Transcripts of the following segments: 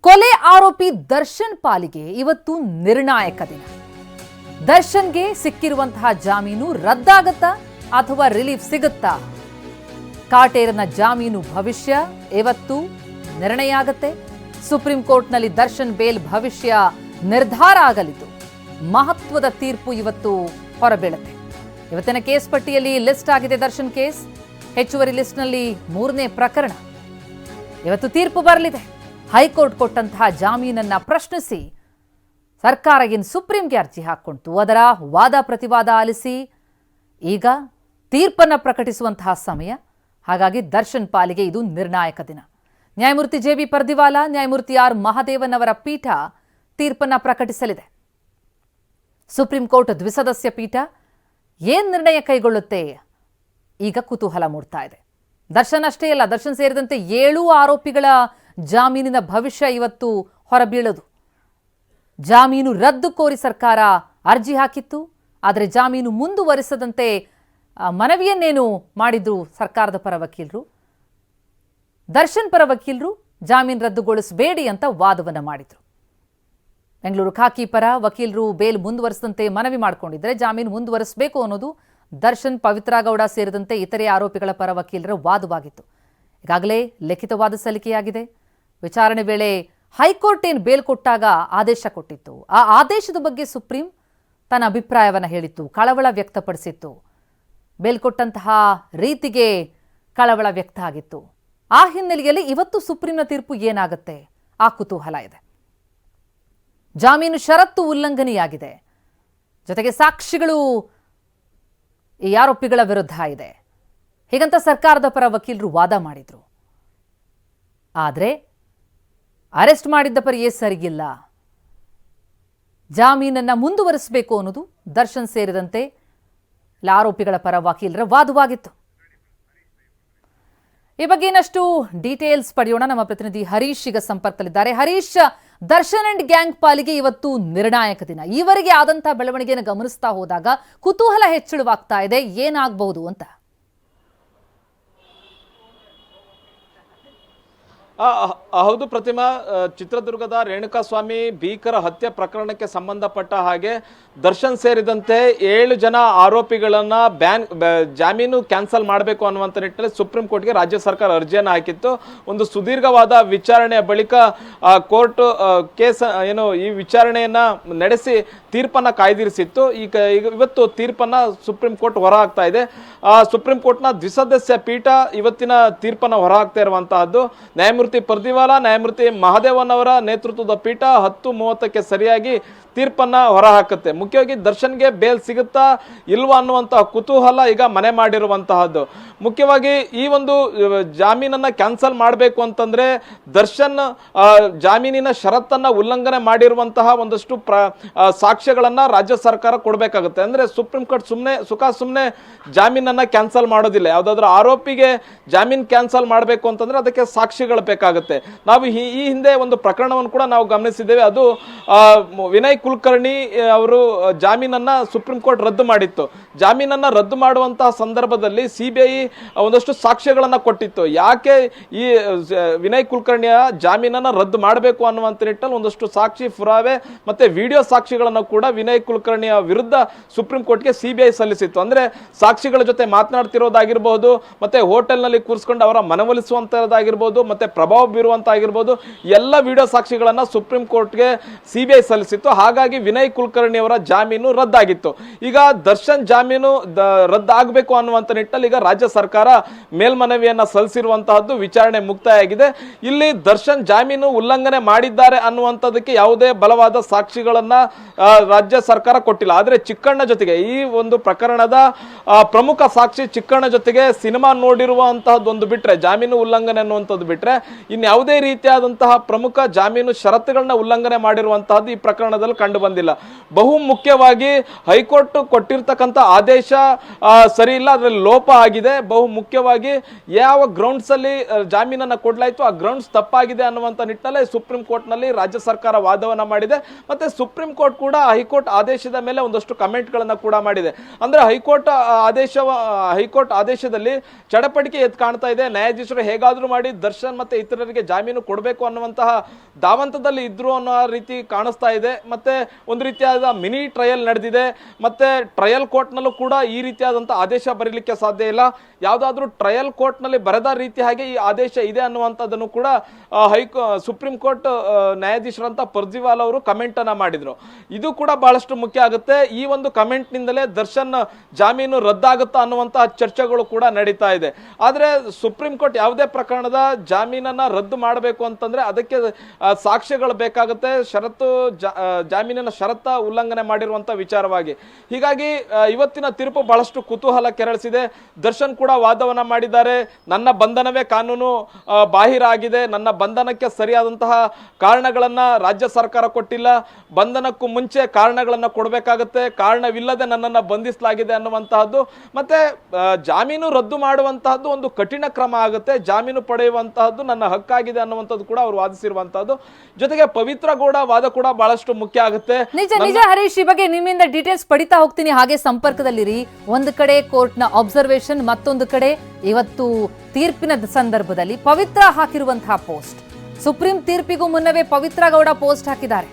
ಕೊಲೆ ಆರೋಪಿ ದರ್ಶನ್ ಪಾಲಿಗೆ ಇವತ್ತು ನಿರ್ಣಾಯಕ ದಿನ. ದರ್ಶನ್ಗೆ ಸಿಕ್ಕಿರುವಂತಹ ಜಾಮೀನು ರದ್ದಾಗತ್ತಾ ಅಥವಾ ರಿಲೀಫ್ ಸಿಗುತ್ತಾ? ಕಾಟೇರನ ಜಾಮೀನು ಭವಿಷ್ಯ ಇವತ್ತು ನಿರ್ಣಯ ಆಗತ್ತೆ. ಸುಪ್ರೀಂ ಕೋರ್ಟ್ನಲ್ಲಿ ದರ್ಶನ್ ಬೇಲ್ ಭವಿಷ್ಯ ನಿರ್ಧಾರ ಆಗಲಿದ್ದು ಮಹತ್ವದ ತೀರ್ಪು ಇವತ್ತು ಹೊರಬೀಳುತ್ತೆ. ಇವತ್ತಿನ ಕೇಸ್ ಪಟ್ಟಿಯಲ್ಲಿ ಲಿಸ್ಟ್ ಆಗಿದೆ ದರ್ಶನ್ ಕೇಸ್. ಹೆಚ್ಚುವರಿ ಲಿಸ್ಟ್ನಲ್ಲಿ 3ನೇ ಪ್ರಕರಣ. ಇವತ್ತು ತೀರ್ಪು ಬರಲಿದೆ. ಹೈಕೋರ್ಟ್ ಕೊಟ್ಟಂತಹ ಜಾಮೀನನ್ನ ಪ್ರಶ್ನಿಸಿ ಸರ್ಕಾರ ಏನು ಸುಪ್ರೀಂಗೆ ಅರ್ಜಿ ಹಾಕ್ಕೊಂಡಿತು. ಅದರ ವಾದ ಪ್ರತಿವಾದ ಆಲಿಸಿ ಈಗ ತೀರ್ಪನ್ನ ಪ್ರಕಟಿಸುವಂತಹ ಸಮಯ. ಹಾಗಾಗಿ ದರ್ಶನ್ ಪಾಲಿಗೆ ಇದು ನಿರ್ಣಾಯಕ ದಿನ. ನ್ಯಾಯಮೂರ್ತಿ ಜೆ.ಬಿ. ಪರ್ದಿವಾಲಾ, ನ್ಯಾಯಮೂರ್ತಿ ಆರ್. ಮಹದೇವನ್ ಅವರ ಪೀಠ ತೀರ್ಪನ್ನ ಪ್ರಕಟಿಸಲಿದೆ. ಸುಪ್ರೀಂ ಕೋರ್ಟ್ ದ್ವಿಸದಸ್ಯ ಪೀಠ ಏನ್ ನಿರ್ಣಯ ಕೈಗೊಳ್ಳುತ್ತೆ ಈಗ ಕುತೂಹಲ ಮೂಡ್ತಾ ಇದೆ. ದರ್ಶನ್ ಅಷ್ಟೇ ಅಲ್ಲ, ದರ್ಶನ್ ಸೇರಿದಂತೆ 7 ಆರೋಪಿಗಳ ಜಾಮೀನಿನ ಭವಿಷ್ಯ ಇವತ್ತು ಹೊರಬೀಳೋದು. ಜಾಮೀನು ರದ್ದು ಕೋರಿ ಸರ್ಕಾರ ಅರ್ಜಿ ಹಾಕಿತ್ತು. ಆದರೆ ಜಾಮೀನು ಮುಂದುವರಿಸದಂತೆ ಮನವಿಯನ್ನೇನು ಮಾಡಿದ್ರು ಸರ್ಕಾರದ ಪರ ವಕೀಲರು. ದರ್ಶನ್ ಪರ ವಕೀಲರು ಜಾಮೀನು ರದ್ದುಗೊಳಿಸಬೇಡಿ ಅಂತ ವಾದವನ್ನ ಮಾಡಿದ್ರು. ಬೆಂಗಳೂರು ಖಾಕಿ ಪರ ವಕೀಲರು ಬೇಲ್ ಮುಂದುವರಿಸದಂತೆ ಮನವಿ ಮಾಡಿಕೊಂಡಿದ್ರೆ ಜಾಮೀನು ಮುಂದುವರಿಸಬೇಕು ಅನ್ನೋದು ದರ್ಶನ್, ಪವಿತ್ರ ಗೌಡ ಸೇರಿದಂತೆ ಇತರೆ ಆರೋಪಿಗಳ ಪರ ವಕೀಲರ ವಾದವಾಗಿತ್ತು. ಈಗಾಗಲೇ ಲಿಖಿತವಾದ ಸಲ್ಲಿಕೆಯಾಗಿದೆ. ವಿಚಾರಣೆ ವೇಳೆ ಹೈಕೋರ್ಟ್ ಏನು ಬೇಲ್ ಕೊಟ್ಟಾಗ ಆದೇಶ ಕೊಟ್ಟಿತ್ತು. ಆ ಆದೇಶದ ಬಗ್ಗೆ ಸುಪ್ರೀಂ ತನ್ನ ಅಭಿಪ್ರಾಯವನ್ನು ಹೇಳಿತ್ತು, ಕಳವಳ ವ್ಯಕ್ತಪಡಿಸಿತ್ತು. ಬೇಲ್ ಕೊಟ್ಟಂತಹ ರೀತಿಗೆ ಕಳವಳ ವ್ಯಕ್ತ ಆಗಿತ್ತು. ಆ ಹಿನ್ನೆಲೆಯಲ್ಲಿ ಇವತ್ತು ಸುಪ್ರೀಂನ ತೀರ್ಪು ಏನಾಗುತ್ತೆ ಆ ಕುತೂಹಲ ಇದೆ. ಜಾಮೀನು ಷರತ್ತು ಉಲ್ಲಂಘನೆಯಾಗಿದೆ. ಜೊತೆಗೆ ಸಾಕ್ಷಿಗಳು ಈ ಆರೋಪಿಗಳ ವಿರುದ್ಧ ಇದೆ. ಹೀಗಂತ ಸರ್ಕಾರದ ಪರ ವಕೀಲರು ವಾದ ಮಾಡಿದ್ರು. ಆದರೆ ಅರೆಸ್ಟ್ ಮಾಡಿದ್ದ ಪರಿಯೇ ಸರಿಯಿಲ್ಲ, ಜಾಮೀನನ್ನ ಮುಂದುವರಿಸಬೇಕು ಅನ್ನೋದು ದರ್ಶನ್ ಸೇರಿದಂತೆ ಆರೋಪಿಗಳ ಪರ ವಕೀಲರ ವಾದವಾಗಿತ್ತು. ಈ ಬಗ್ಗೆ ಇನ್ನಷ್ಟು ಡೀಟೇಲ್ಸ್ ಪಡೆಯೋಣ. ನಮ್ಮ ಪ್ರತಿನಿಧಿ ಹರೀಶ್ ಈಗ ಸಂಪರ್ಕದಲ್ಲಿದ್ದಾರೆ. ಹರೀಶ್, ದರ್ಶನ್ ಅಂಡ್ ಗ್ಯಾಂಗ್ ಪಾಲಿಗೆ ಇವತ್ತು ನಿರ್ಣಾಯಕ ದಿನ. ಈವರೆಗೆ ಆದಂತಹ ಬೆಳವಣಿಗೆಯನ್ನು ಗಮನಿಸ್ತಾ ಹೋದಾಗ ಕುತೂಹಲ ಹೆಚ್ಚಳವಾಗ್ತಾ ಇದೆ, ಏನಾಗಬಹುದು ಅಂತ. ಹೌದು ಪ್ರತಿಮಾ, ಚಿತ್ರದುರ್ಗದ ರೇಣುಕಾಸ್ವಾಮಿ ಭೀಕರ ಹತ್ಯೆ ಪ್ರಕರಣಕ್ಕೆ ಸಂಬಂಧಪಟ್ಟ ಹಾಗೆ ದರ್ಶನ್ ಸೇರಿದಂತೆ 7 ಜನ ಆರೋಪಿಗಳನ್ನ ಜಾಮೀನು ಕ್ಯಾನ್ಸಲ್ ಮಾಡಬೇಕು ಅನ್ನುವಂಥ ನಿಟ್ಟಿನಲ್ಲಿ ಸುಪ್ರೀಂ ಕೋರ್ಟ್ಗೆ ರಾಜ್ಯ ಸರ್ಕಾರ ಅರ್ಜಿಯನ್ನು ಹಾಕಿತ್ತು. ಒಂದು ಸುದೀರ್ಘವಾದ ವಿಚಾರಣೆಯ ಬಳಿಕ ಕೋರ್ಟ್ ಕೇಸ್ ಈ ವಿಚಾರಣೆಯನ್ನ ನಡೆಸಿ ತೀರ್ಪನ್ನ ಕಾಯ್ದಿರಿಸಿತ್ತು. ಇವತ್ತು ತೀರ್ಪನ್ನ ಸುಪ್ರೀಂ ಕೋರ್ಟ್ ಹೊರ ಹಾಕ್ತಾ ಇದೆ. ಸುಪ್ರೀಂ ಕೋರ್ಟ್ನ ದ್ವಿಸದಸ್ಯ ಪೀಠ ಇವತ್ತಿನ ತೀರ್ಪನ್ನ ಹೊರ ಹಾಕ್ತಾ ಇರುವಂತಹದ್ದು. ನ್ಯಾಯಮೂರ್ತಿ ಪರ್ದಿವಾಲಾ, ನ್ಯಾಯಮೂರ್ತಿ ಮಹದೇವನ್ ಅವರ ನೇತೃತ್ವದ ಪೀಠ 10:30ಕ್ಕೆ ಸರಿಯಾಗಿ ತೀರ್ಪನ್ನ ಹೊರಹಾಕುತ್ತೆ. ಮುಖ್ಯವಾಗಿ ದರ್ಶನ್ಗೆ ಬೇಲ್ ಸಿಗುತ್ತಾ ಇಲ್ವಾ ಅನ್ನುವಂತಹ ಕುತೂಹಲ ಈಗ ಮನೆ ಮಾಡಿರುವಂತಹದ್ದು. ಮುಖ್ಯವಾಗಿ ಈ ಒಂದು ಜಾಮೀನನ್ನ ಕ್ಯಾನ್ಸಲ್ ಮಾಡಬೇಕು ಅಂತಂದ್ರೆ ದರ್ಶನ್ ಜಾಮೀನಿನ ಷರತ್ತನ್ನ ಉಲ್ಲಂಘನೆ ಮಾಡಿರುವಂತಹ ಒಂದಷ್ಟು ಸಾಕ್ಷ್ಯಗಳನ್ನ ರಾಜ್ಯ ಸರ್ಕಾರ ಕೊಡಬೇಕಾಗುತ್ತೆ. ಅಂದ್ರೆ ಸುಪ್ರೀಂ ಕೋರ್ಟ್ ಸುಮ್ಮನೆ ಜಾಮೀನನ್ನ ಕ್ಯಾನ್ಸಲ್ ಮಾಡೋದಿಲ್ಲ. ಯಾವ್ದಾದ್ರು ಆರೋಪಿಗೆ ಜಾಮೀನ್ ಕ್ಯಾನ್ಸಲ್ ಮಾಡಬೇಕು ಅಂತಂದ್ರೆ ಅದಕ್ಕೆ ಸಾಕ್ಷಿಗಳು ಬೇಕಾಗುತ್ತೆ. ನಾವು ಈ ಹಿಂದೆ ಒಂದು ಪ್ರಕರಣವನ್ನು ಕೂಡ ನಾವು ಗಮನಿಸಿದ್ದೇವೆ. ಅದು ವಿನಯ್ ಕುಲಕರ್ಣಿ ಅವರು ಜಾಮೀನನ್ನ ಸುಪ್ರೀಂ ಕೋರ್ಟ್ ರದ್ದು ಮಾಡಿತ್ತು. ಜಾಮೀನನ್ನ ರದ್ದು ಮಾಡುವಂತಹ ಸಂದರ್ಭದಲ್ಲಿ ಸಿಬಿಐ ಒಂದಷ್ಟು ಸಾಕ್ಷ್ಯಗಳನ್ನ ಕೊಟ್ಟಿತ್ತು. ಯಾಕೆ ಈ ವಿನಯ್ ಕುಲಕರ್ಣಿಯ ಜಾಮೀನನ್ನ ರದ್ದು ಮಾಡಬೇಕು ಅನ್ನುವಂಥ ನಿಟ್ಟಿನಲ್ಲಿ ಒಂದಷ್ಟು ಸಾಕ್ಷಿ ಪುರಾವೆ ಮತ್ತೆ ವಿಡಿಯೋ ಸಾಕ್ಷಿಗಳನ್ನು ಕೂಡ ವಿನಯ್ ಕುಲಕರ್ಣಿಯ ವಿರುದ್ಧ ಸುಪ್ರೀಂ ಕೋರ್ಟ್ಗೆ ಸಿಬಿಐ ಸಲ್ಲಿಸಿತ್ತು. ಅಂದ್ರೆ ಸಾಕ್ಷಿಗಳ ಜೊತೆ ಮಾತನಾಡ್ತಿರೋದಾಗಿರ್ಬಹುದು, ಮತ್ತೆ ಹೋಟೆಲ್ನಲ್ಲಿ ಕೂರಿಸ್ಕೊಂಡು ಅವರ ಮನವೊಲಿಸುವಂತದ್ದಾಗಿರ್ಬೋದು, ಮತ್ತೆ ಪ್ರಭಾವ ಬೀರುವಂತಾಗಿರ್ಬೋದು, ಎಲ್ಲ ವಿಡಿಯೋ ಸಾಕ್ಷಿಗಳನ್ನ ಸುಪ್ರೀಂ ಕೋರ್ಟ್ಗೆ ಸಿಬಿಐ ಸಲ್ಲಿಸಿತ್ತು. ಹಾಗಾಗಿ ವಿನಯ್ ಕುಲಕರ್ಣಿ ಅವರ ಜಾಮೀನು ರದ್ದಾಗಿತ್ತು. ಈಗ ದರ್ಶನ್ ಜಾಮೀನು ರದ್ದಾಗಬೇಕು ಅನ್ನುವಂಥ ನಿಟ್ಟಿನಲ್ಲಿ ಈಗ ರಾಜ್ಯ ಸರ್ಕಾರ ಮೇಲ್ಮನವಿಯನ್ನ ಸಲ್ಲಿಸಿರುವಂತಹದ್ದು. ವಿಚಾರಣೆ ಮುಕ್ತಾಯ ಆಗಿದೆ. ಇಲ್ಲಿ ದರ್ಶನ್ ಜಾಮೀನು ಉಲ್ಲಂಘನೆ ಮಾಡಿದ್ದಾರೆ ಅನ್ನುವಂಥದ್ದಕ್ಕೆ ಯಾವುದೇ ಬಲವಾದ ಸಾಕ್ಷಿಗಳನ್ನ ರಾಜ್ಯ ಸರ್ಕಾರ ಕೊಟ್ಟಿಲ್ಲ. ಆದ್ರೆ ಚಿಕ್ಕಣ್ಣ ಜೊತೆಗೆ ಈ ಒಂದು ಪ್ರಕರಣದ ಪ್ರಮುಖ ಸಾಕ್ಷಿ ಚಿಕ್ಕಣ್ಣ ಜೊತೆಗೆ ಸಿನಿಮಾ ನೋಡಿರುವಂತಹದ್ದು ಒಂದು ಬಿಟ್ರೆ, ಜಾಮೀನು ಉಲ್ಲಂಘನೆ ಅನ್ನುವಂಥದ್ದು ಬಿಟ್ರೆ ಇನ್ಯಾವುದೇ ರೀತಿಯಾದಂತಹ ಪ್ರಮುಖ ಜಾಮೀನು ಷರತ್ತುಗಳನ್ನ ಉಲ್ಲಂಘನೆ ಮಾಡಿರುವಂತಹ ಅನ್ನುವಂತಹದ್ದು ಈ ಪ್ರಕರಣದಲ್ಲಿ ಕಂಡು ಬಂದಿಲ್ಲ. ಬಹು ಮುಖ್ಯವಾಗಿ ಹೈಕೋರ್ಟ್ ಕೊಟ್ಟಿರ್ತಕ್ಕಂಥ ಆದೇಶ ಸರಿ ಇಲ್ಲ, ಅದರಲ್ಲಿ ಲೋಪ ಆಗಿದೆ. ಬಹು ಮುಖ್ಯವಾಗಿ ಯಾವ ಗ್ರೌಂಡ್ಸ್ ಅಲ್ಲಿ ಜಾಮೀನನ್ನ ಕೊಡ್ಲಾಯ್ತು ಆ ಗ್ರೌಂಡ್ಸ್ ತಪ್ಪಾಗಿದೆ ಅನ್ನುವಂಥ ನಿಟ್ಟಿನಲ್ಲಿ ಸುಪ್ರೀಂ ಕೋರ್ಟ್ ನಲ್ಲಿ ರಾಜ್ಯ ಸರ್ಕಾರ ವಾದವನ್ನ ಮಾಡಿದೆ. ಮತ್ತೆ ಸುಪ್ರೀಂ ಕೋರ್ಟ್ ಕೂಡ ಹೈಕೋರ್ಟ್ ಆದೇಶದ ಮೇಲೆ ಒಂದಷ್ಟು ಕಮೆಂಟ್ ಗಳನ್ನ ಕೂಡ ಮಾಡಿದೆ. ಅಂದ್ರೆ ಹೈಕೋರ್ಟ್ ಆದೇಶದಲ್ಲಿ ಚಡಪಡಿಕೆ ಎದ್ದು ಕಾಣ್ತಾ ಇದೆ. ನ್ಯಾಯಾಧೀಶರು ಹೇಗಾದ್ರೂ ಮಾಡಿ ದರ್ಶನ್ ಮತ್ತೆ ಇತರರಿಗೆ ಜಾಮೀನು ಕೊಡಬೇಕು ಅನ್ನುವಂತಹ ಧಾವಂತದಲ್ಲಿ ಇದ್ರು ಅನ್ನೋ ರೀತಿ ಕಾಣಿಸ್ತಾ ಇದೆ. ಮತ್ತೆ ಒಂದು ರೀತಿಯಾದ ಮಿನಿ ಟ್ರಯಲ್ ನಡೆದಿದೆ. ಮತ್ತೆ ಟ್ರಯಲ್ ಕೋರ್ಟ್ ನಲ್ಲೂ ಕೂಡ ಈ ರೀತಿಯಾದಂತಹ ಆದೇಶ ಬರೀಲಿಕ್ಕೆ ಸಾಧ್ಯ ಇಲ್ಲ. ಯಾವ್ದಾದ್ರೂ ಟ್ರಯಲ್ ಕೋರ್ಟ್ ನಲ್ಲಿ ಬರೆದ ರೀತಿ ಹಾಗೆ ಈ ಆದೇಶ ಇದೆ ಅನ್ನುವಂಥದ್ದನ್ನು ಕೂಡ ಸುಪ್ರೀಂ ಕೋರ್ಟ್ ನ್ಯಾಯಾಧೀಶರಂತ ಪರ್ಜಿವಾಲ್ ಅವರು ಕಮೆಂಟ್ ಅನ್ನ ಮಾಡಿದ್ರು. ಇದು ಕೂಡ ಬಹಳಷ್ಟು ಮುಖ್ಯ ಆಗುತ್ತೆ. ಈ ಒಂದು ಕಮೆಂಟ್ ನಿಂದಲೇ ದರ್ಶನ್ ಜಾಮೀನು ರದ್ದಾಗುತ್ತಾ ಅನ್ನುವಂತಹ ಚರ್ಚೆಗಳು ಕೂಡ ನಡೀತಾ ಇದೆ. ಆದ್ರೆ ಸುಪ್ರೀಂ ಕೋರ್ಟ್ ಯಾವುದೇ ಪ್ರಕರಣದ ಜಾಮೀನನ್ನ ರದ್ದು ಮಾಡಬೇಕು ಅಂತಂದ್ರೆ ಅದಕ್ಕೆ ಸಾಕ್ಷ್ಯಗಳು ಬೇಕಾಗುತ್ತೆ. ಜಾಮೀನಿನ ಷರತ್ತ ಉಲ್ಲಂಘನೆ ಮಾಡಿರುವಂತ ವಿಚಾರವಾಗಿ. ಹೀಗಾಗಿ ಇವತ್ತಿನ ತೀರ್ಪು ಬಹಳಷ್ಟು ಕುತೂಹಲ ಕೆರಳಿಸಿದೆ. ದರ್ಶನ್ ಕೂಡ ವಾದವನ್ನ ಮಾಡಿದ್ದಾರೆ. ನನ್ನ ಬಂಧನವೇ ಕಾನೂನು ಬಾಹಿರ ಆಗಿದೆ, ನನ್ನ ಬಂಧನಕ್ಕೆ ಸರಿಯಾದಂತಹ ಕಾರಣಗಳನ್ನ ರಾಜ್ಯ ಸರ್ಕಾರ ಕೊಟ್ಟಿಲ್ಲ, ಬಂಧನಕ್ಕೂ ಮುಂಚೆ ಕಾರಣಗಳನ್ನ ಕೊಡಬೇಕಾಗುತ್ತೆ, ಕಾರಣವಿಲ್ಲದೆ ನನ್ನನ್ನು ಬಂಧಿಸಲಾಗಿದೆ ಅನ್ನುವಂತಹದ್ದು. ಮತ್ತೆ ಜಾಮೀನು ರದ್ದು ಮಾಡುವಂತಹದ್ದು ಒಂದು ಕಠಿಣ ಕ್ರಮ ಆಗುತ್ತೆ, ಜಾಮೀನು ಪಡೆಯುವಂತಹದ್ದು ನನ್ನ ಹಕ್ಕಾಗಿದೆ ಅನ್ನುವಂಥದ್ದು ಕೂಡ ಅವರು ವಾದಿಸಿರುವಂತಹದ್ದು. ಜೊತೆಗೆ ಪವಿತ್ರ ಗೌಡ ವಾದ ಕೂಡ ಬಹಳಷ್ಟು ಮುಖ್ಯ ಆಗುತ್ತೆ. ನಿಜ ಹರೀಶ್, ಈ ಬಗ್ಗೆ ನಿಮ್ಮಿಂದ ಡೀಟೇಲ್ಸ್ ಪಡಿತಾ ಹೋಗ್ತೀನಿ, ಹಾಗೆ ಸಂಪರ್ಕದಲ್ಲಿರಿ. ಒಂದು ಕಡೆ ಕೋರ್ಟ್ನ ಅಬ್ಸರ್ವೇಷನ್, ಮತ್ತೊಂದು ಕಡೆ ಇವತ್ತು ತೀರ್ಪಿನ ಸಂದರ್ಭದಲ್ಲಿ ಪವಿತ್ರ ಹಾಕಿರುವಂತಹ ಪೋಸ್ಟ್. ಸುಪ್ರೀಂ ತೀರ್ಪಿಗೂ ಮುನ್ನವೇ ಪವಿತ್ರ ಗೌಡ ಪೋಸ್ಟ್ ಹಾಕಿದ್ದಾರೆ.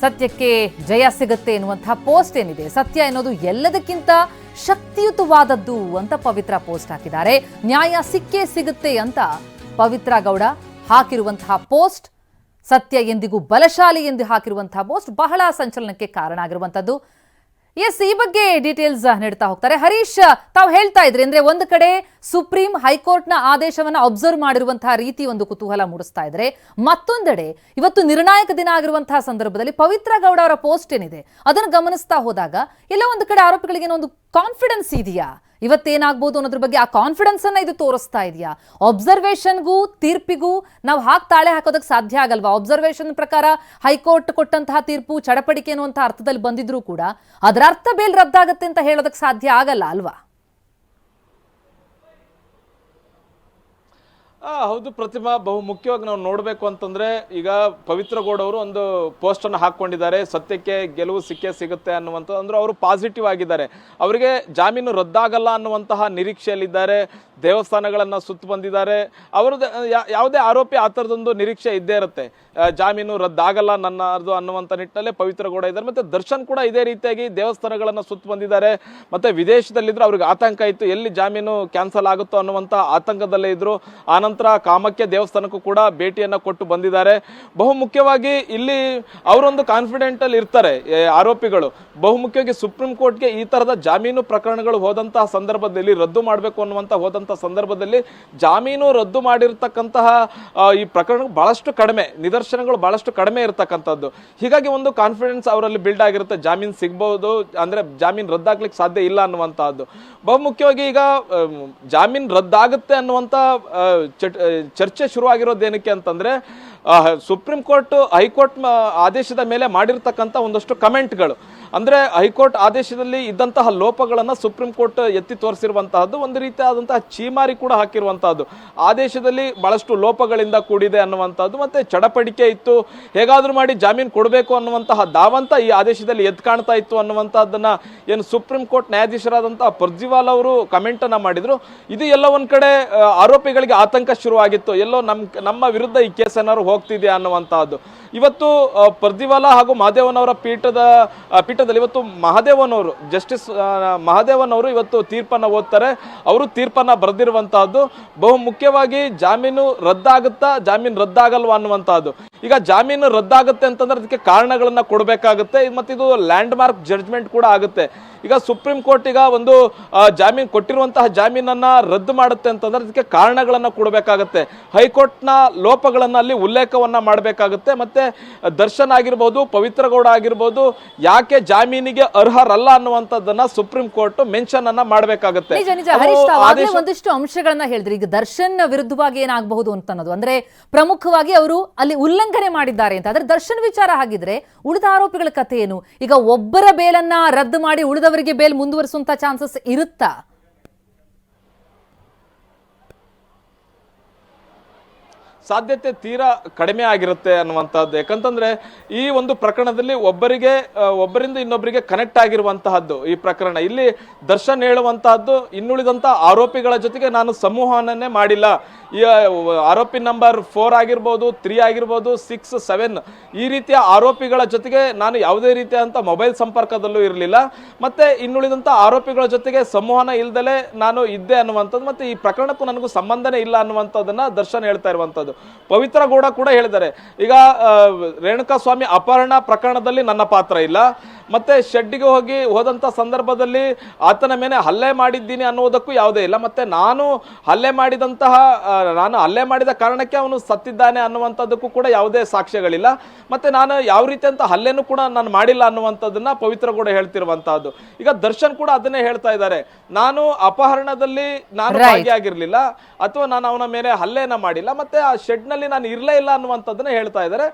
ಸತ್ಯಕ್ಕೆ ಜಯ ಸಿಗುತ್ತೆ ಎನ್ನುವಂತಹ ಪೋಸ್ಟ್ ಏನಿದೆ, ಸತ್ಯ ಎನ್ನುವುದು ಎಲ್ಲದಕ್ಕಿಂತ ಶಕ್ತಿಯುತವಾದದ್ದು ಅಂತ ಪವಿತ್ರ ಪೋಸ್ಟ್ ಹಾಕಿದ್ದಾರೆ. ನ್ಯಾಯ ಸಿಕ್ಕೇ ಸಿಗುತ್ತೆ ಅಂತ ಪವಿತ್ರ ಗೌಡ ಹಾಕಿರುವಂತಹ ಪೋಸ್ಟ್, ಸತ್ಯ ಎಂದಿಗೂ ಬಲಶಾಲಿ ಎಂದು ಹಾಕಿರುವಂತಹ ಪೋಸ್ಟ್ ಬಹಳ ಸಂಚಲನಕ್ಕೆ ಕಾರಣ ಆಗಿರುವಂತದ್ದು. ಎಸ್, ಈ ಬಗ್ಗೆ ಡೀಟೇಲ್ಸ್ ನೀಡ್ತಾ ಹೋಗ್ತಾರೆ ಹರೀಶ್. ತಾವು ಹೇಳ್ತಾ ಇದ್ರಿ, ಅಂದ್ರೆ ಒಂದು ಕಡೆ ಸುಪ್ರೀಂ ಹೈಕೋರ್ಟ್ನ ಆದೇಶವನ್ನ ಅಬ್ಸರ್ವ್ ಮಾಡಿರುವಂತಹ ರೀತಿ ಒಂದು ಕುತೂಹಲ ಮೂಡಿಸ್ತಾ ಇದ್ರೆ, ಮತ್ತೊಂದೆಡೆ ಇವತ್ತು ನಿರ್ಣಾಯಕ ದಿನ ಆಗಿರುವಂತಹ ಸಂದರ್ಭದಲ್ಲಿ ಪವಿತ್ರ ಗೌಡ ಅವರ ಪೋಸ್ಟ್ ಏನಿದೆ ಅದನ್ನು ಗಮನಿಸ್ತಾ ಹೋದಾಗ ಎಲ್ಲ ಒಂದು ಕಡೆ ಆರೋಪಿಗಳಿಗೆ ಒಂದು ಕಾನ್ಫಿಡೆನ್ಸ್ ಇದೆಯಾ, ಇವತ್ತೇನಾಗ್ಬೋದು ಅನ್ನೋದ್ರ ಬಗ್ಗೆ ಆ ಕಾನ್ಫಿಡೆನ್ಸ್ ಅನ್ನ ಇದು ತೋರಿಸ್ತಾ ಇದೆಯಾ? ಅಬ್ಸರ್ವೇಷನ್ಗೂ ತೀರ್ಪಿಗೂ ನಾವು ತಾಳೆ ಹಾಕೋದಕ್ಕೆ ಸಾಧ್ಯ ಆಗಲ್ವಾ? ಅಬ್ಸರ್ವೇಷನ್ ಪ್ರಕಾರ ಹೈಕೋರ್ಟ್ ಕೊಟ್ಟಂತಹ ತೀರ್ಪು ಚಡಪಡಿಕೆ ಅನ್ನುವಂಥ ಅರ್ಥದಲ್ಲಿ ಬಂದಿದ್ರೂ ಕೂಡ ಅದರ ಅರ್ಥ ಬೇಲ್ ರದ್ದಾಗತ್ತೆ ಅಂತ ಹೇಳೋದಕ್ಕೆ ಸಾಧ್ಯ ಆಗಲ್ಲ ಅಲ್ವಾ? ಹೌದು ಪ್ರತಿಮಾ, ಬಹು ಮುಖ್ಯವಾಗಿ ನಾವು ನೋಡಬೇಕು ಅಂತಂದ್ರೆ ಈಗ ಪವಿತ್ರ ಗೌಡ ಅವರು ಒಂದು ಪೋಸ್ಟ್ ಅನ್ನು ಹಾಕೊಂಡಿದ್ದಾರೆ, ಸತ್ಯಕ್ಕೆ ಗೆಲುವು ಸಿಕ್ಕೇ ಸಿಗುತ್ತೆ ಅನ್ನುವಂಥ. ಅಂದ್ರೆ ಅವರು ಪಾಸಿಟಿವ್ ಆಗಿದ್ದಾರೆ, ಅವರಿಗೆ ಜಾಮೀನು ರದ್ದಾಗಲ್ಲ ಅನ್ನುವಂತಹ ನಿರೀಕ್ಷೆಯಲ್ಲಿದ್ದಾರೆ. ದೇವಸ್ಥಾನಗಳನ್ನ ಸುತ್ತ ಬಂದಿದ್ದಾರೆ. ಅವರು ಯಾವುದೇ ಆರೋಪಿ ಆ ಥರದೊಂದು ನಿರೀಕ್ಷೆ ಇದ್ದೇ ಇರುತ್ತೆ, ಜಾಮೀನು ರದ್ದಾಗಲ್ಲ ನನ್ನದು ಅನ್ನುವಂಥ ನಿಟ್ಟಿನಲ್ಲೇ ಪವಿತ್ರ ಗೌಡ ಇದ್ದಾರೆ. ಮತ್ತೆ ದರ್ಶನ್ ಕೂಡ ಇದೇ ರೀತಿಯಾಗಿ ದೇವಸ್ಥಾನಗಳನ್ನ ಸುತ್ತ ಬಂದಿದ್ದಾರೆ. ಮತ್ತೆ ವಿದೇಶದಲ್ಲಿದ್ರು, ಅವ್ರಿಗೆ ಆತಂಕ ಇತ್ತು ಎಲ್ಲಿ ಜಾಮೀನು ಕ್ಯಾನ್ಸಲ್ ಆಗುತ್ತೋ ಅನ್ನುವಂಥ ಆತಂಕದಲ್ಲೇ ಇದ್ರು. ಆನಂತರ ಕಾಮಕ್ಕೆ ದೇವಸ್ಥಾನಕ್ಕೂ ಕೂಡ ಭೇಟಿಯನ್ನ ಕೊಟ್ಟು ಬಂದಿದ್ದಾರೆ. ಬಹು ಮುಖ್ಯವಾಗಿ ಇಲ್ಲಿ ಅವರೊಂದು ಕಾನ್ಫಿಡೆಂಟ್ ಅಲ್ಲಿ ಇರ್ತಾರೆ ಆರೋಪಿಗಳು. ಬಹು ಮುಖ್ಯವಾಗಿ ಸುಪ್ರೀಂ ಕೋರ್ಟ್ಗೆ ಈ ತರದ ಜಾಮೀನು ಪ್ರಕರಣಗಳು ಹೋದಂತಹ ಸಂದರ್ಭದಲ್ಲಿ, ರದ್ದು ಮಾಡಬೇಕು ಅನ್ನುವಂತ ಹೋದಂತಹ ಸಂದರ್ಭದಲ್ಲಿ ಜಾಮೀನು ರದ್ದು ಮಾಡಿರ್ತಕ್ಕಂತಹ ಈ ಪ್ರಕರಣ ಬಹಳಷ್ಟು ಕಡಿಮೆ, ನಿದರ್ಶನಗಳು ಬಹಳಷ್ಟು ಕಡಿಮೆ ಇರತಕ್ಕಂಥದ್ದು. ಹೀಗಾಗಿ ಒಂದು ಕಾನ್ಫಿಡೆನ್ಸ್ ಅವರಲ್ಲಿ ಬಿಲ್ಡ್ ಆಗಿರುತ್ತೆ, ಜಾಮೀನು ಸಿಗ್ಬಹುದು, ಅಂದ್ರೆ ಜಾಮೀನು ರದ್ದಾಗ್ಲಿಕ್ಕೆ ಸಾಧ್ಯ ಇಲ್ಲ ಅನ್ನುವಂತಹದ್ದು. ಬಹು ಮುಖ್ಯವಾಗಿ ಈಗ ಜಾಮೀನು ರದ್ದಾಗುತ್ತೆ ಅನ್ನುವಂತ ಚರ್ಚೆ ಶುರುವಾಗಿರೋದೇನಕ್ಕೆ ಅಂತಂದ್ರೆ, ಸುಪ್ರೀಂ ಕೋರ್ಟ್ ಹೈಕೋರ್ಟ್ ಆದೇಶದ ಮೇಲೆ ಮಾಡಿರ್ತಕ್ಕಂಥ ಒಂದಷ್ಟು ಕಮೆಂಟ್ಗಳು, ಅಂದ್ರೆ ಹೈಕೋರ್ಟ್ ಆದೇಶದಲ್ಲಿ ಇದ್ದಂತಹ ಲೋಪಗಳನ್ನ ಸುಪ್ರೀಂ ಕೋರ್ಟ್ ಎತ್ತಿ ತೋರಿಸಿರುವಂತಹದ್ದು, ಒಂದು ರೀತಿಯಾದಂತಹ ಚೀಮಾರಿ ಕೂಡ ಹಾಕಿರುವಂತಹದ್ದು. ಆದೇಶದಲ್ಲಿ ಬಹಳಷ್ಟು ಲೋಪಗಳಿಂದ ಕೂಡಿದೆ ಅನ್ನುವಂಥದ್ದು, ಮತ್ತೆ ಚಡಪಡಿಕೆ ಇತ್ತು, ಹೇಗಾದ್ರೂ ಮಾಡಿ ಜಾಮೀನು ಕೊಡಬೇಕು ಅನ್ನುವಂತಹ ಧಾವಂತ ಈ ಆದೇಶದಲ್ಲಿ ಎದ್ದು ಕಾಣ್ತಾ ಇತ್ತು ಅನ್ನುವಂತಹದ್ದನ್ನ ಏನು ಸುಪ್ರೀಂ ಕೋರ್ಟ್ ನ್ಯಾಯಾಧೀಶರಾದಂತಹ ಪರ್ಜಿವಾಲ್ ಅವರು ಕಮೆಂಟ್ ಅನ್ನ ಮಾಡಿದ್ರು. ಇದು ಎಲ್ಲ ಒಂದ್ ಕಡೆ ಆರೋಪಿಗಳಿಗೆ ಆತಂಕ ಶುರುವಾಗಿತ್ತು, ಎಲ್ಲೋ ನಮ್ಮ ವಿರುದ್ಧ ಈ ಕೇಸ್ ಏನಾದ್ರು ಹೋಗ್ತಿದೆಯಾ ಅನ್ನುವಂತಹದ್ದು. ಇವತ್ತು ಪರ್ದಿವಾಲಾ ಹಾಗೂ ಮಹದೇವನ್ ಅವರ ಪೀಠದಲ್ಲಿ ಇವತ್ತು ಮಹದೇವನ್ ಅವರು, ಜಸ್ಟಿಸ್ ಮಹದೇವನ್ ಅವರು ಇವತ್ತು ತೀರ್ಪನ್ನ ಓದ್ತಾರೆ. ಅವರು ತೀರ್ಪನ್ನ ಬರೆದಿರುವಂತಹದ್ದು ಬಹು ಮುಖ್ಯವಾಗಿ ಜಾಮೀನು ರದ್ದಾಗುತ್ತಾ, ಜಾಮೀನು ರದ್ದಾಗಲ್ವಾ ಅನ್ನುವಂತಹದ್ದು. ಈಗ ಜಾಮೀನು ರದ್ದಾಗುತ್ತೆ ಅಂತಂದ್ರೆ ಅದಕ್ಕೆ ಕಾರಣಗಳನ್ನ ಕೊಡಬೇಕಾಗುತ್ತೆ, ಮತ್ತೆ ಇದು ಲ್ಯಾಂಡ್ ಮಾರ್ಕ್ ಜಡ್ಜ್ಮೆಂಟ್ ಕೂಡ ಆಗುತ್ತೆ. ಈಗ ಸುಪ್ರೀಂ ಕೋರ್ಟ್ ಈಗ ಒಂದು ಜಾಮೀನು ಕೊಟ್ಟಿರುವಂತಹ ಜಾಮೀನನ್ನ ರದ್ದು ಮಾಡುತ್ತೆ ಅಂತಂದ್ರೆ ಅದಕ್ಕೆ ಕಾರಣಗಳನ್ನ ಕೊಡಬೇಕಾಗತ್ತೆ. ಹೈಕೋರ್ಟ್ನ ಲೋಪಗಳನ್ನ ಅಲ್ಲಿ ಉಲ್ಲೇಖವನ್ನ ಮಾಡಬೇಕಾಗುತ್ತೆ. ಮತ್ತೆ ದರ್ಶನ್ ಆಗಿರ್ಬೋದು, ಪವಿತ್ರ ಗೌಡ ಆಗಿರ್ಬೋದು ಯಾಕೆ ಜಾಮೀನಿಗೆ ಅರ್ಹರಲ್ಲ ಅನ್ನುವಂಥದ್ದನ್ನ ಸುಪ್ರೀಂ ಕೋರ್ಟ್ ಮೆನ್ಷನ್ ಅನ್ನ ಮಾಡಬೇಕಾಗುತ್ತೆ. ಒಂದಿಷ್ಟು ಅಂಶಗಳನ್ನ ಹೇಳಿದ್ರಿ. ಈಗ ದರ್ಶನ್ ವಿರುದ್ಧವಾಗಿ ಏನಾಗಬಹುದು ಅಂತ ಅನ್ನೋದು ಅಂದ್ರೆ ಪ್ರಮುಖವಾಗಿ ಅವರು ಅಲ್ಲಿ ಉಲ್ಲಂಘನೆ ಮಾಡಿದ್ದಾರೆ ಅಂತ. ಆದ್ರೆ ದರ್ಶನ್ ವಿಚಾರ ಆಗಿದ್ರೆ ಉಳಿದ ಆರೋಪಿಗಳ ಕಥೆ ಏನು? ಈಗ ಒಬ್ಬರ ಬೇಲನ್ನ ರದ್ದು ಮಾಡಿ ಉಳಿದವರಿಗೆ ಬೇಲ್ ಮುಂದುವರಿಸುವಂತ ಚಾನ್ಸಸ್ ಇರುತ್ತಾ? ಸಾಧ್ಯತೆ ತೀರಾ ಕಡಿಮೆ ಆಗಿರುತ್ತೆ ಅನ್ನುವಂಥದ್ದು. ಯಾಕಂತಂದ್ರೆ ಈ ಒಂದು ಪ್ರಕರಣದಲ್ಲಿ ಒಬ್ಬರಿಂದ ಇನ್ನೊಬ್ಬರಿಗೆ ಕನೆಕ್ಟ್ ಆಗಿರುವಂತಹದ್ದು ಈ ಪ್ರಕರಣ. ಇಲ್ಲಿ ದರ್ಶನ್ ಹೇಳುವಂತಹದ್ದು ಇನ್ನುಳಿದಂತ ಆರೋಪಿಗಳ ಜೊತೆಗೆ ನಾನು ಸಂವಹನನೇ ಮಾಡಿಲ್ಲ. ಈ ಆರೋಪಿ ನಂಬರ್ 4 ಆಗಿರ್ಬೋದು, 3 ಆಗಿರ್ಬೋದು, 6, 7 ಈ ರೀತಿಯ ಆರೋಪಿಗಳ ಜೊತೆಗೆ ನಾನು ಯಾವುದೇ ರೀತಿಯಾದಂಥ ಮೊಬೈಲ್ ಸಂಪರ್ಕದಲ್ಲೂ ಇರಲಿಲ್ಲ. ಮತ್ತೆ ಇನ್ನುಳಿದಂಥ ಆರೋಪಿಗಳ ಜೊತೆಗೆ ಸಂವಹನ ಇಲ್ದಲೇ ನಾನು ಇದ್ದೆ ಅನ್ನುವಂಥದ್ದು. ಮತ್ತೆ ಈ ಪ್ರಕರಣಕ್ಕೂ ನನಗೂ ಸಂಬಂಧನೇ ಇಲ್ಲ ಅನ್ನುವಂಥದ್ದನ್ನ ದರ್ಶನ್ ಹೇಳ್ತಾ ಇರುವಂಥದ್ದು. ಪವಿತ್ರ ಗೌಡ ಕೂಡ ಹೇಳಿದ್ದಾರೆ, ಈಗ ರೇಣುಕಾ ಸ್ವಾಮಿ ಅಪಹರಣ ಪ್ರಕರಣದಲ್ಲಿ ನನ್ನ ಪಾತ್ರ ಇಲ್ಲ, ಮತ್ತೆ ಶೆಡ್ಡಿಗೆ ಹೋದಂತ ಸಂದರ್ಭದಲ್ಲಿ ಆತನ ಮೇಲೆ ಹಲ್ಲೆ ಮಾಡಿದ್ದೀನಿ ಅನ್ನುವುದಕ್ಕೂ ಯಾವುದೇ ಇಲ್ಲ, ಮತ್ತೆ ನಾನು ಹಲ್ಲೆ ಮಾಡಿದ ಕಾರಣಕ್ಕೆ ಅವನು ಸತ್ತಿದ್ದಾನೆ ಅನ್ನುವಂಥದ್ದಕ್ಕೂ ಕೂಡ ಯಾವುದೇ ಸಾಕ್ಷ್ಯಗಳಿಲ್ಲ, ಮತ್ತೆ ನಾನು ಯಾವ ರೀತಿ ಅಂತ ಹಲ್ಲೆನೂ ಕೂಡ ನಾನು ಮಾಡಿಲ್ಲ ಅನ್ನುವಂಥದ್ದನ್ನ ಪವಿತ್ರ ಗೌಡ ಹೇಳ್ತಿರುವಂತಹದ್ದು. ಈಗ ದರ್ಶನ್ ಕೂಡ ಅದನ್ನೇ ಹೇಳ್ತಾ ಇದ್ದಾರೆ, ನಾನು ಅಪಹರಣದಲ್ಲಿ ನಾನು ಭಾಗಿಯಾಗಿರ್ಲಿಲ್ಲ ಅಥವಾ ನಾನು ಅವನ ಮೇಲೆ ಹಲ್ಲೆನ ಮಾಡಿಲ್ಲ, ಮತ್ತೆ ಆ ಶೆಡ್ ನಲ್ಲಿ ನಾನು ಇರ್ಲೇ ಇಲ್ಲ ಅನ್ನುವಂಥದ್ದನ್ನ ಹೇಳ್ತಾ ಇದ್ದಾರೆ.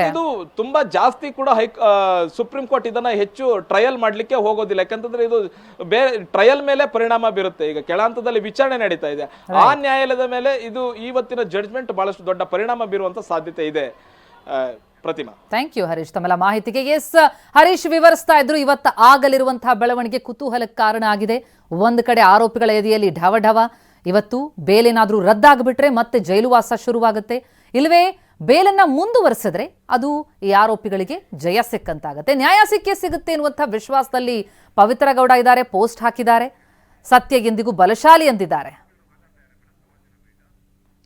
ಇದು ತುಂಬಾ ಜಾಸ್ತಿ ಕೂಡ ಸುಪ್ರೀಂ ಕೋರ್ಟ್ ಇದನ್ನ ಹೆಚ್ಚು ಟ್ರಯಲ್ ಮಾಡ್ಲಿಕ್ಕೆ ಹೋಗೋದಿಲ್ಲ. ಯಾಕಂತಂದ್ರೆ ಇದು ಟ್ರಯಲ್ ಮೇಲೆ ಪರಿಣಾಮ ಬೀರುತ್ತೆ. ಈಗ ಕೆಳ ಹಂತದಲ್ಲಿ ವಿಚಾರಣೆ ನಡೀತಾ ಇದೆ, ಆ ನ್ಯಾಯಾಲಯದ ಮೇಲೆ ಇದು ಇವತ್ತಿನ ಜಡ್ಜ್ಮೆಂಟ್ ಬಹಳಷ್ಟು ದೊಡ್ಡ ಪರಿಣಾಮ ಬೀರುವಂತ ಸಾಧ್ಯತೆ ಇದೆ. ಪ್ರತಿಮಾ, ಥ್ಯಾಂಕ್ ಯು ಹರೀಶ್ ತಮ್ಮೆಲ್ಲ ಮಾಹಿತಿಗೆ. ಎಸ್, ಹರೀಶ್ ವಿವರಿಸ್ತಾ ಇದ್ರು ಇವತ್ತು ಆಗಲಿರುವಂತಹ ಬೆಳವಣಿಗೆ ಕುತೂಹಲಕ್ಕೆ ಕಾರಣ ಆಗಿದೆ. ಒಂದು ಕಡೆ ಆರೋಪಿಗಳ ಎದೆಯಲ್ಲಿ ಢವ, ಇವತ್ತು ಬೇಲೇನಾದ್ರೂ ರದ್ದಾಗ್ಬಿಟ್ರೆ ಮತ್ತೆ ಜೈಲುವಾಸ ಶುರುವಾಗುತ್ತೆ, ಇಲ್ಲವೇ ಬೇಲನ್ನ ಮುಂದುವರೆಸಿದ್ರೆ ಅದು ಈ ಆರೋಪಿಗಳಿಗೆ ಜಯ ಸಿಕ್ಕಂತಾಗತ್ತೆ, ನ್ಯಾಯ ಸಿಗುತ್ತೆ ಎನ್ನುವಂಥ ವಿಶ್ವಾಸದಲ್ಲಿ ಪವಿತ್ರ ಗೌಡ ಇದ್ದಾರೆ, ಪೋಸ್ಟ್ ಹಾಕಿದ್ದಾರೆ, ಸತ್ಯ ಎಂದಿಗೂ ಬಲಶಾಲಿ ಎಂದಿದ್ದಾರೆ.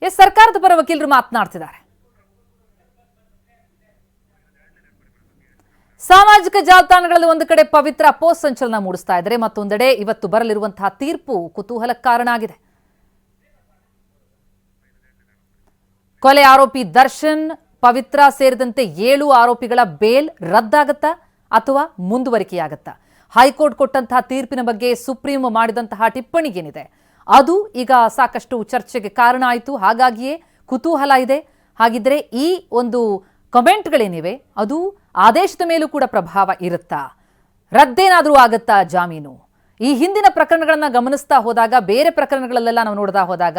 ಎಸ್, ಸರ್ಕಾರದ ಪರ ವಕೀಲರು ಮಾತನಾಡ್ತಿದ್ದಾರೆ. ಸಾಮಾಜಿಕ ಜಾಲತಾಣಗಳಲ್ಲಿ ಒಂದು ಕಡೆ ಪವಿತ್ರ ಪೋಸ್ಟ್ ಸಂಚಲನ ಮೂಡಿಸ್ತಾ ಇದ್ದಾರೆ, ಮತ್ತೊಂದೆಡೆ ಇವತ್ತು ಬರಲಿರುವಂತಹ ತೀರ್ಪು ಕುತೂಹಲಕ್ಕೆ ಕಾರಣ ಆಗಿದೆ. ಕೊಲೆ ಆರೋಪಿ ದರ್ಶನ್, ಪವಿತ್ರ ಸೇರಿದಂತೆ 7 ಆರೋಪಿಗಳ ಬೇಲ್ ರದ್ದಾಗತ್ತಾ ಅಥವಾ ಮುಂದುವರಿಕೆಯಾಗತ್ತಾ? ಹೈಕೋರ್ಟ್ ಕೊಟ್ಟಂತಹ ತೀರ್ಪಿನ ಬಗ್ಗೆ ಸುಪ್ರೀಂ ಮಾಡಿದಂತಹ ಟಿಪ್ಪಣಿ ಏನಿದೆ ಅದು ಈಗ ಸಾಕಷ್ಟು ಚರ್ಚೆಗೆ ಕಾರಣ ಆಯಿತು. ಹಾಗಾಗಿಯೇ ಕುತೂಹಲ ಇದೆ. ಹಾಗಿದ್ರೆ ಈ ಒಂದು ಕಮೆಂಟ್ಗಳೇನಿವೆ ಅದು ಆದೇಶದ ಮೇಲೂ ಕೂಡ ಪ್ರಭಾವ ಇರುತ್ತಾ? ರದ್ದೇನಾದರೂ ಆಗತ್ತಾ ಜಾಮೀನು? ಈ ಹಿಂದಿನ ಪ್ರಕರಣಗಳನ್ನ ಗಮನಿಸ್ತಾ ಹೋದಾಗ, ಬೇರೆ ಪ್ರಕರಣಗಳಲ್ಲೆಲ್ಲ ನಾವು ನೋಡ್ತಾ ಹೋದಾಗ